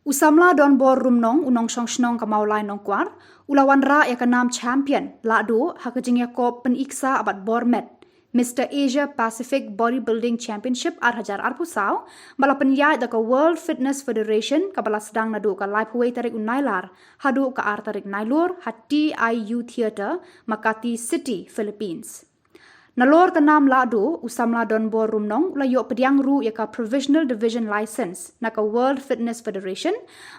Usamla don bor rumnong unong shong shnong kamaulai nong kwar, ulawan ra ya kanam champion, lado hakajingya ko peniksa abat bormet. Mr. Asia Pacific Bodybuilding Championship arhajar arpusaw, bala penyai da ka World Fitness Federation kabala sedang nadu ka live huway tarik unailar, hadu ka ar tarik nailur hati IU Theatre, Makati City, Philippines. Nalor kanam lado usamla don bor rumnong ulayo pediang ru ya ka Provisional Division License na ka World Fitness Federation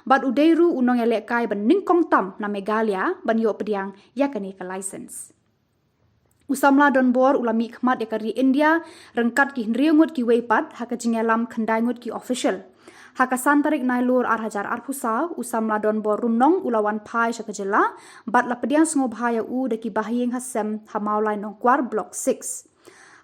bad udairu unong elek kai ban ningkong tam na Megalia ban yo pediang ya ka license. Usamla don bor ulami khmat ya kari India rengkat ki hriungut ki weipat haka jingalam khandaingut ki official. Haka santarik nailur arhajar arpusa usamla don bor rumnong ulawan pai syakajela bat la pediang sngobhaya u deki bahiyeng hasem hamaulai nong kwar block 6.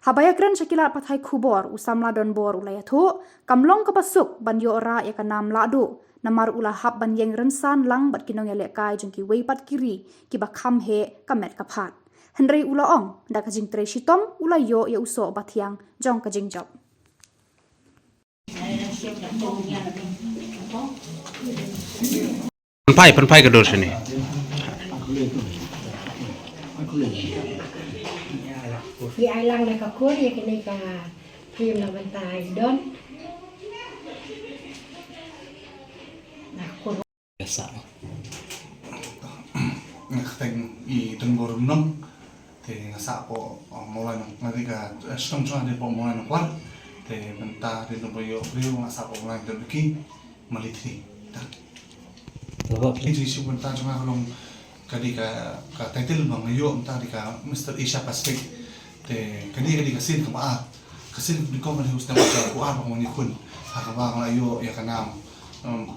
Habaya kren syakila pathai khubor usamla don bor ulayathu kamlong kapasuk ban yo ora ya kanam ladu namar ula hab ban yeng rensan lang bat kinong elek kai jengki weipat kiri ki bakham he kamet kaphat. Henry ula ong da kajing tre shitom ula yo ya uso bathiang jong kajing job. Penpai kedor sini. Di ailang na kakur ya kini ka film na bantai don. Biasa. Ngateng I tenggor nong te ngasa po mulai nong nanti ka stong chong de po mulai nong kwar te benta de no boyo rio ngasa po mulai de ki malithi ta Lawa ini si benta chong kalong kadi ka title bang yo enta di ka Mr. Asia Pacific te kadi ka sin ka kasin di ko man husna ka ko bang ni kun ha ba nga yo ya kanam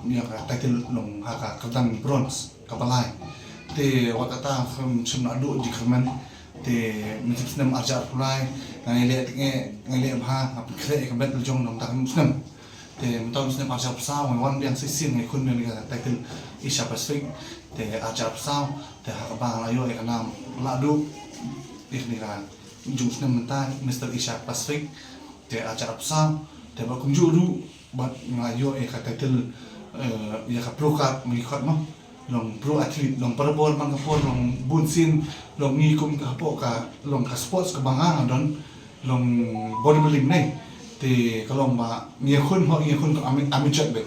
ya ka title nong ha ka kadang bronze kapalay te wakata chim adu di khaman te misnem arjar pulai ngale bha apkre ka bet jong dong ta musnem te mtaw musnem arjar sa wan biang sisin ngai kun ni ka title Asia Pacific te arjar sa te ha ba la yo e kanam ladu ni ka jung musnem menta Mr. Asia Pacific te arjar sa te ba kum juru bat ngayo e ka title ya ka pro card mi khot mo long pro athlete long parabol man kapon long bunsin long ngikum ka po ka long ka sports ka bangang don long bodybuilding nei te kalong ba ngi khun ho ngi khun ka ami chat be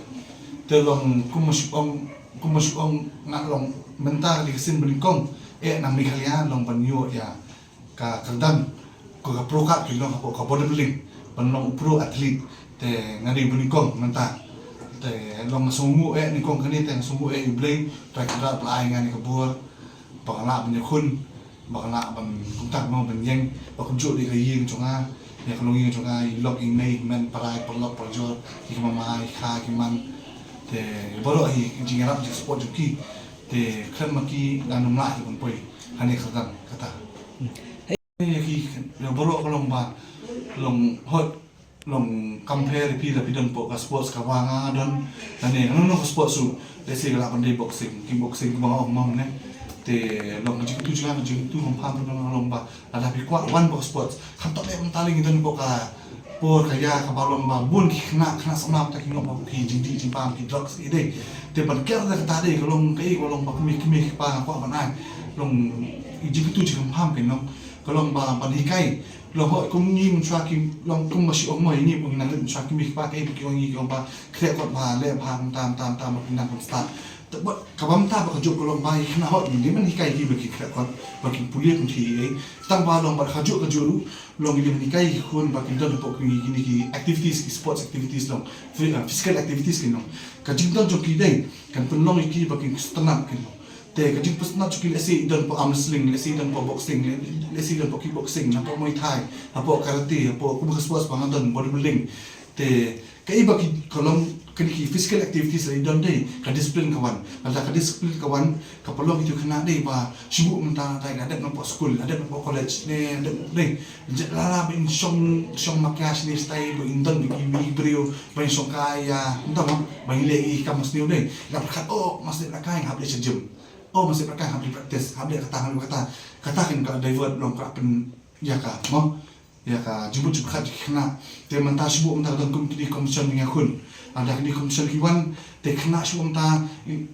te long kumusong nga long mental di sin belikong na mi kalian long banyo ya ka kadang ko ka pro ka long ka po ka bodybuilding ban long pro athlete te ngari belikong mental te long sungu ni kong kani te sungu blay tra kra plai ngani kabur pangala ban khun bangala ban kuntak mo ban yeng ba kun ju di ka ying chunga ya kalong ying chunga log in nei men parai polok projor ki mama kha ki man te boro hi jingarap ji sport ki te khlem ki ganum la ki pun poi hani khadam kata ki ya boro kalong ba long hot long compare pi don po ka sports ka wanga don nane no sports su desi la pandai boxing kickboxing ba mom ne te long ji tu jang ji tu mom pam don long ba ada pi kwa one box sports kan to le taling don po ka por ka ya ka balong ba bun ki kna sama ta ki no ba ki ji pam ki drugs ide te ban ker da ta de long kai ko long ba mi pa kwa ban long ji tu ji pam ke no ko long ba ban hi kai long ho kum ni mun chwa ki long kum ma shi ong moi ni mun nan chwa ki mi pa kai ki ong ni ko ba kre ko ba le pa tam mun nan ko sta te ba ka bam ta ba ka jo ko long ba hi na ho ni man hi kai ki ba ki kre ko ba ki pulie kun thi ai tang ba long ba ka jo ru long ni kai khun ba ki don po ki ni ki activities ki sports activities long physical activities ki no ka jing don jo ki dai kan pun long ki ba ki stanap ki te ka jing pasna chukil ese don po arm wrestling ese don po boxing ese don po kickboxing na po muay thai na po karate po kumaka sports pa don bodybuilding te ka iba ki kolong kani ki physical activities ay don dai ka discipline kawan kada ka discipline kawan ka polong itu kena dai ba sibuk menta dai ada no po school ada no po college ne dai lala bin song makyas ni stay bo indon bi brio ba song kaya entah ba ile I kamus ni dai la perkat mas ni kai hable sejam masih mereka habis praktis habis kata kan divert long ka pen ya ka mo ya ka jibut kat kena te manta sibu menta dan komisyon dengan kun ada di komisyon kiwan te kena sibu menta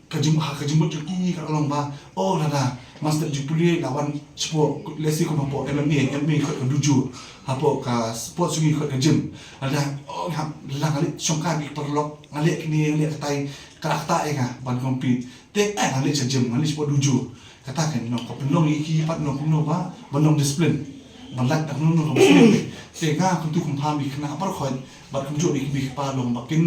ka jibut ki ka long ba oh nada master jipuli lawan sibu lesi ko mapo MMA ko duju hapo ka sport sugi ko ka gym ada oh ha lang ali songka bi perlok ngali kini ngali katai karakta nga ban kompet te ngali sa gym ngali sibu duju katakan no ko penlong iki pat no kuno ba banong disiplin balat tak nunu ko muslim te nga kuntu kum pami kena par khoi bat kum jo bi pa long bakin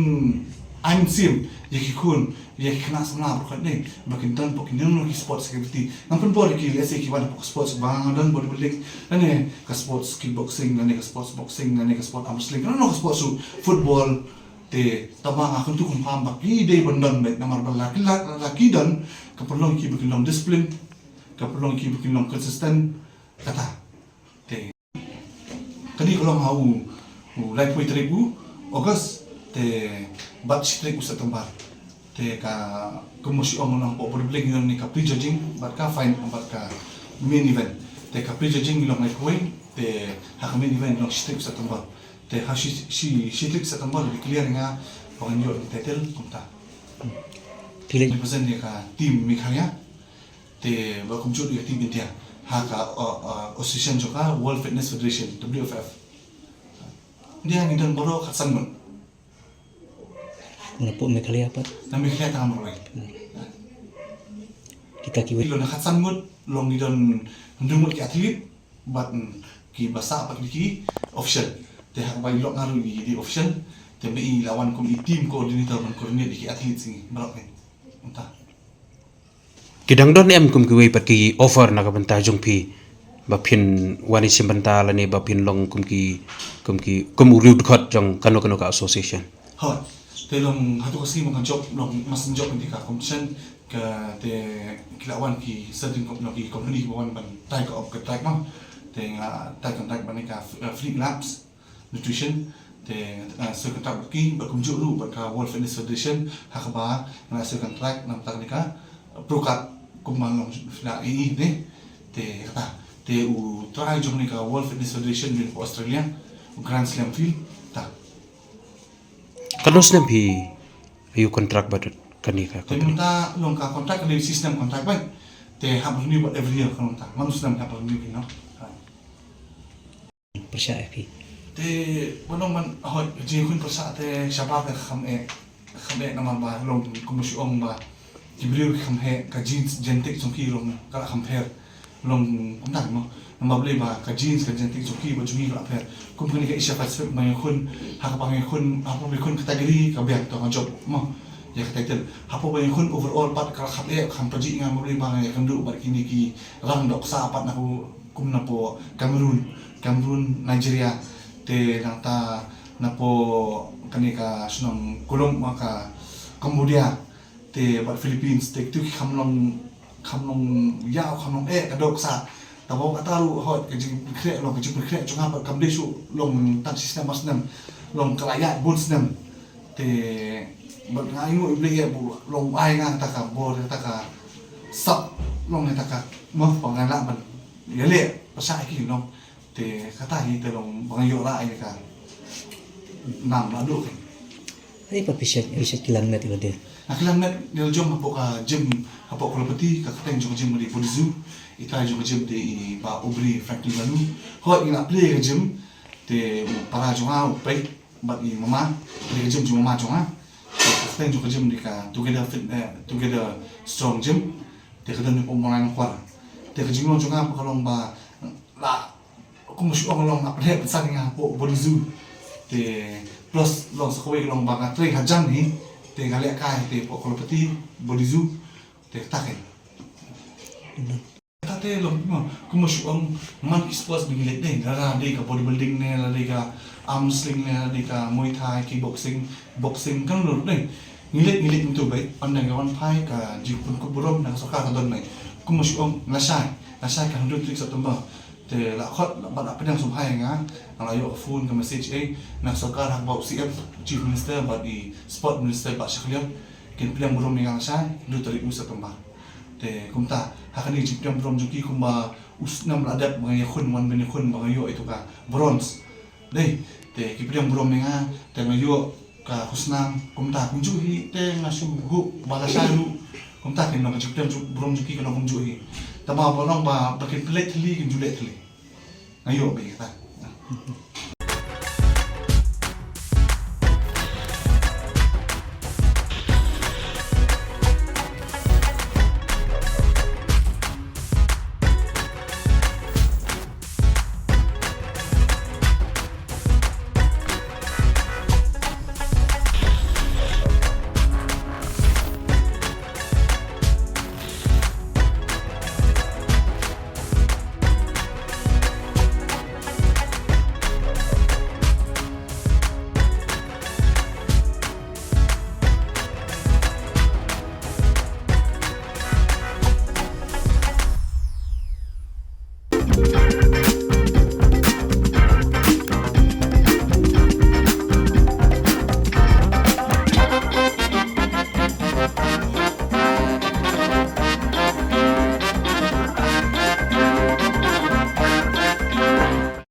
I'm sim yaki kun yaki kena semna par khoi ne bakin dan pokin nunu ki sports activity ngampun por ki lese ki wan sports bang dan bodybuilding ane ka sports kickboxing ane ka sports boxing ane ka sport arm wrestling no ka sports football te tabang aku tu kum pam baki dei bandan bet namar laki dan kapelong ki bikin long disiplin kapelong ki bikin long konsisten kata te kani kalau mau like point ribu August te bat strik usah tempat te ka kemusi omong po bodybuilding ni ka prejudging bat ka fine bat ka main event te ka prejudging long like way te ha main event long strik usah tempat te ha si strik usah tempat lebih clear nga pengenjo title kumta Pilih represent dia ka team Mikhalya te ba kumjut dia team India ha ka association joka World Fitness Federation WFF dia ni dan boro khasan mun mana po Mikhalya apa na Mikhalya ta amro kita kiwi lo na khasan mun long ni dan ndumut ki athlete bat ki basa pak ki official te ha ba ilok ngaru di official te bi lawan kom team coordinator ban coordinate ki athlete sing barok ni entah Kidang don em kum kiwi pat ki offer na kabanta jong pi bapin wani simbanta la ni bapin long kum uriu khot jong kano ka association hot te long hatu kasi mo kan job long mas job ni ka commission ka te kilawan ki certain company ko ban tai ko op ka tai ma te nga tai contact ban ka free labs nutrition te so contact ki ba kum jo lu ba ka World Fitness Federation hakaba na so contract nam tak ni ka prokat kumang na ini ne te kata te u try jong ni ka World Fitness Federation di Australia Grand Slam field ta kanos nem pi ayu kontrak badut kani ka te minta long ka kontrak ni sistem kontrak ba te hab ni buat every year kan ta manus nam hab ni no percaya pi te bonong man hot ji kun persa te shabab ka kham namar ba long komisyon ba Jibril kham he ka jeans genetic chungki long ka kham her long kumta mo namable ba ka jeans ka genetic chungki ba chungi ka her company ka isya pacific may kun ha ka pang kun hapo may kun category ka biak to ka job mo ya ka title hapo ba kun overall pat ka kham paji nga mable ba nga kandu ba kini ki rang dok sa pat na ko kum na po Cameroon Nigeria te nata na po kanika sunong kulong maka Cambodia te bat Philippines te tu khamlong yao khamlong kadok sa tabo kataru hot ke jing kre long ke jing kre chunga bat kamde su long tan sistem masnam long kalaya bunsnam te bat ngai ngo ible bu long ai nga ta ka bo ta ka sap long ta ka mo pangala ban yele pasai ki long te kata hi te long bangyo ra ai ka nam la do ay papisya kilang na tilo din Akilang net nil jom hapo ka gym hapo kolopati ka kateng jom gym di Polizu ita jom gym di ba Ubri Franklin Lalu ho ina play ka gym te para jom ha upai bat ni mama play ka gym jom mama jom ha kateng jom gym di ka together strong gym te ka dan po mo nang kwar te ka gym jom ha kalong ba la kung musi long apre sa nga po Polizu te plus long sa kawai long ba ka train hajan ni te galek kai te pokolopati bodizu te taken tate lo kuma shuang man sports bingile de dara de ka bodybuilding ne la de ka arm wrestling ne la de ka muay thai boxing kan lo de ngile tu bai pandang gawan phai ka jipun ku burom na soka ka don mai kuma shuang nasai ka 100 trick September te la khot la ba pedang sum hai nga ala yo phone ka message na sarkar hak bau CF chief minister ba di sport minister ba shaklian ken pedang burom ni nga sai du tarik usa tamba te kumta hakani chief pedang burom juki kumba usnam ladat mga yakun wan ben yakun mga yo itu ka bronze deh te kipriang brom menga te ngayo ka husnam kumta kunju hi te ngasu hu balasalu kumta kin no kipriang brom juki kana kunju hi tama bolong ba bakin plate li kunju le tli ngayo be ta